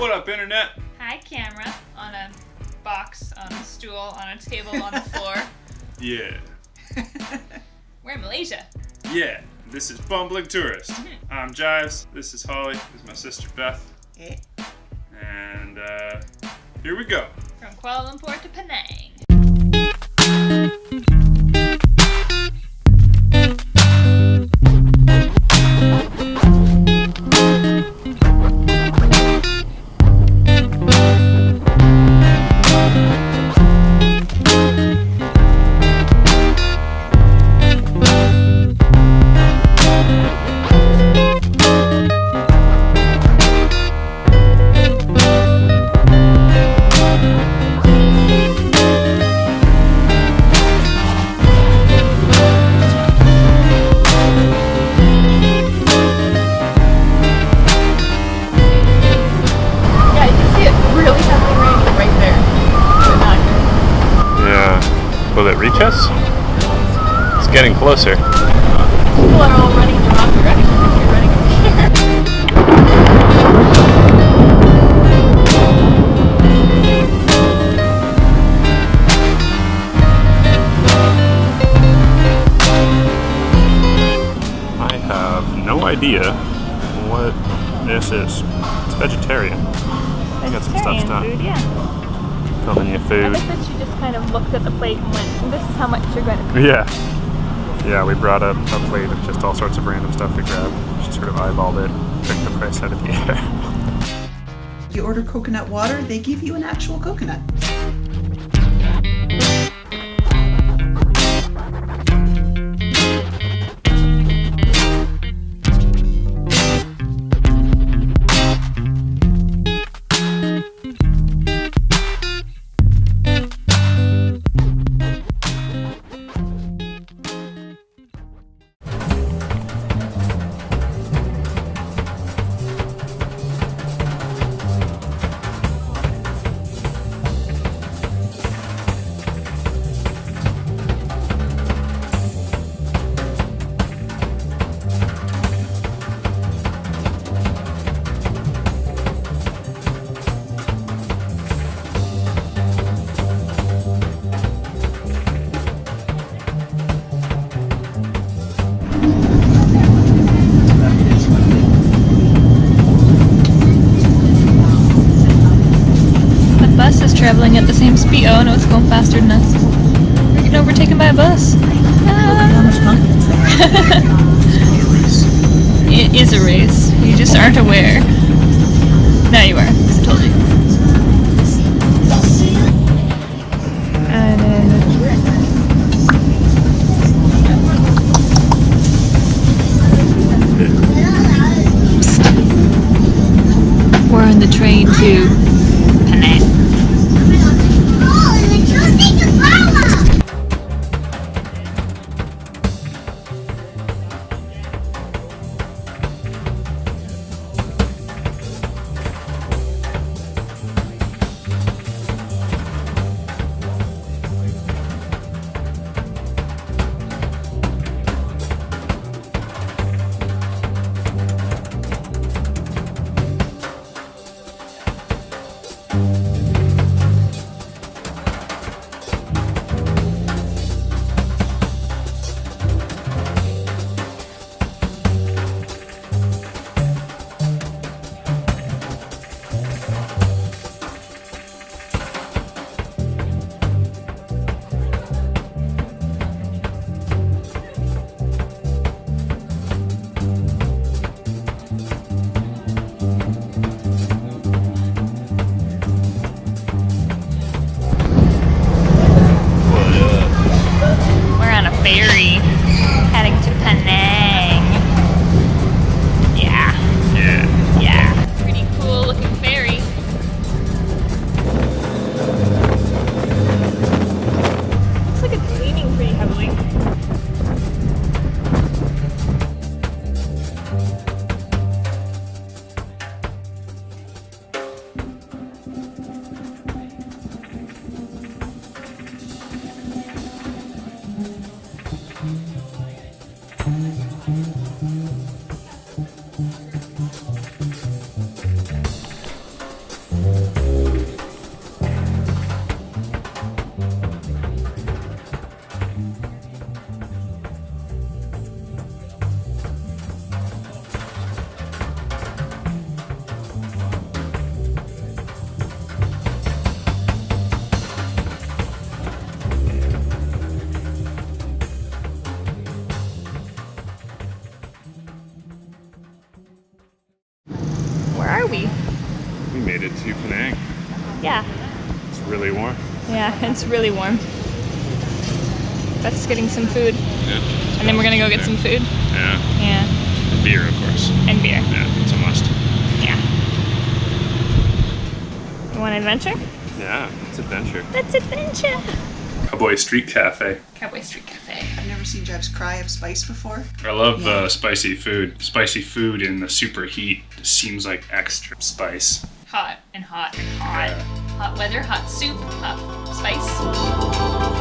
What up, internet? Hi, camera. On a box, on a stool, on a table, on the floor. Yeah. We're in Malaysia. Yeah. This is Bumbling Tourist. I'm Jives. This is Holly. This is my sister Beth. Hey. And here we go. From Kuala Lumpur to Penang. Will it reach us? It's getting closer. People are all running the wrong direction if you're running over here. I have no idea what this is. It's vegetarian. I got some stuff done. Food, yeah. Coming you food. I think that she just kind of looked at the plate and went, this is how much you're going to cook. Yeah, we brought up a plate of just all sorts of random stuff to grab. She sort of eyeballed it, picked the price out of the air. You order coconut water, they give you an actual coconut. Traveling at the same speed. Oh no, it's going faster than us. We're getting overtaken by a bus. Look at how much confidence they have. It is a race. You just aren't aware. Now you are, because I told you. We're on the train to Penang. Ferry heading to Penang. Yeah. Pretty cool looking ferry. Looks like it's leaning pretty heavily. to Penang. Yeah. It's really warm. Yeah, it's really warm. That's getting some food. Yeah. And then we're gonna go get some food. Yeah. Yeah. Beer, of course. And beer. Yeah, it's a must. Yeah. You want adventure? Yeah, it's adventure. Let's adventure! Cowboy Street Cafe. Cowboy Street Cafe. I've never seen Jeff's cry of spice before. I love Yeah. spicy food. Spicy food in the super heat just seems like extra spice. Hot and hot and hot. Yeah. Hot weather, hot soup, hot spice.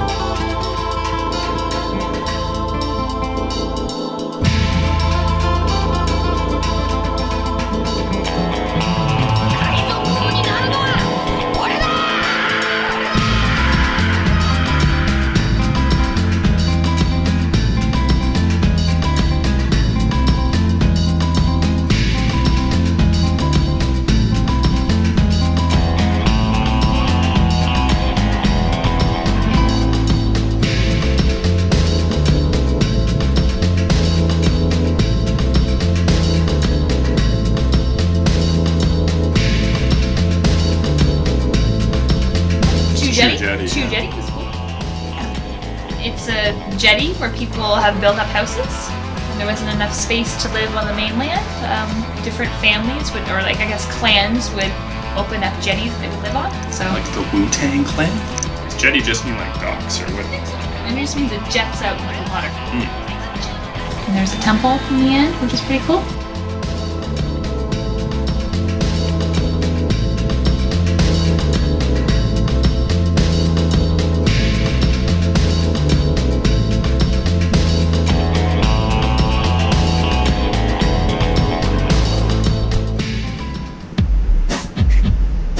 Jetty. Shoe jetty was cool. It's a jetty where people have built up houses. There wasn't enough space to live on the mainland. Different families would, or like I guess clans would open up jetties that they would live on. So Like the Wu-Tang Clan? Does jetty just mean like docks or what? it just means it jets out into the water. And there's a temple in the end, which is pretty cool.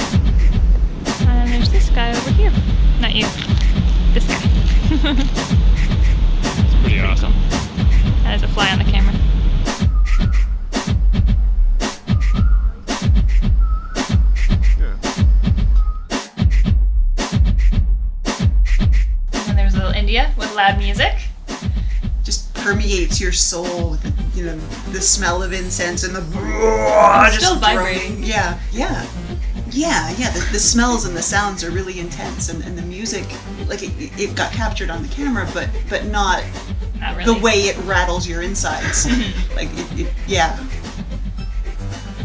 And then there's this guy over here. Not you. This guy. It's pretty awesome. That is a fly on the camera. And then there's a little India with loud music. Just permeates your soul with the smell of incense and the It's just still vibrating. droning. Yeah. The smells and the sounds are really intense, and the music, like it got captured on the camera, but not Not really. the way it rattles your insides. Like yeah.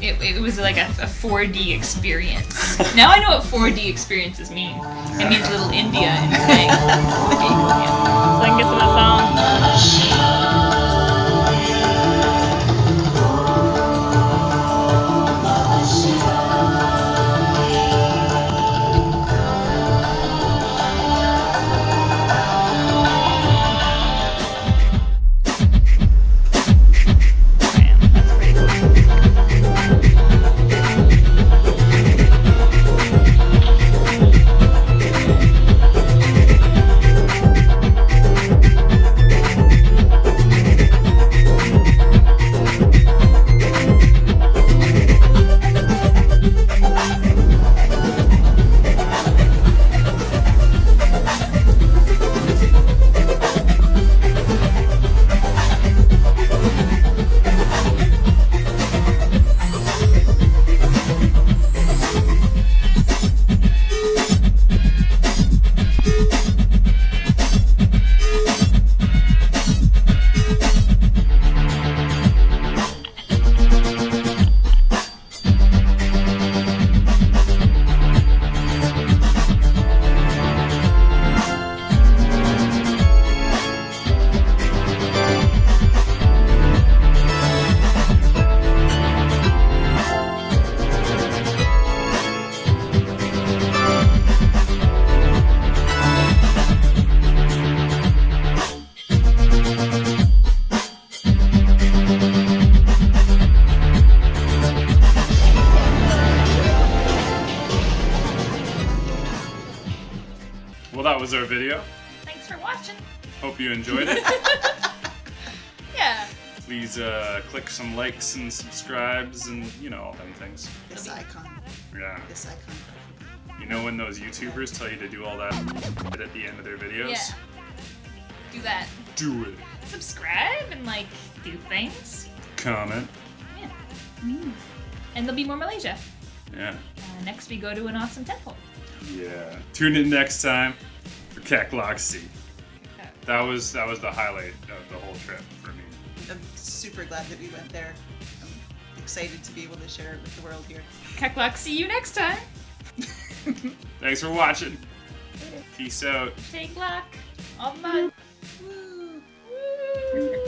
It was like a 4D experience. Now I know what 4D experiences mean. It means little India and Penang. So I can get some of that song. Man, that's pretty cool. Well, that was our video. Thanks for watching. Hope you enjoyed it. Yeah. Please click some likes and subscribes and, all them things. This icon. Yeah. This icon. You know when those YouTubers tell you to do all that at the end of their videos? Yeah. Do that. Do it. Subscribe and do things. Comment. Yeah. And there'll be more Malaysia. Yeah. And next we go to an awesome temple. Yeah. Tune in next time for Kakloxi. That was the highlight of the whole trip for me. I'm super glad that we went there. I'm excited to be able to share it with the world here. Kaklock, see you next time. Thanks for watching. Peace out. Take luck. All the mud. Woo. Woo.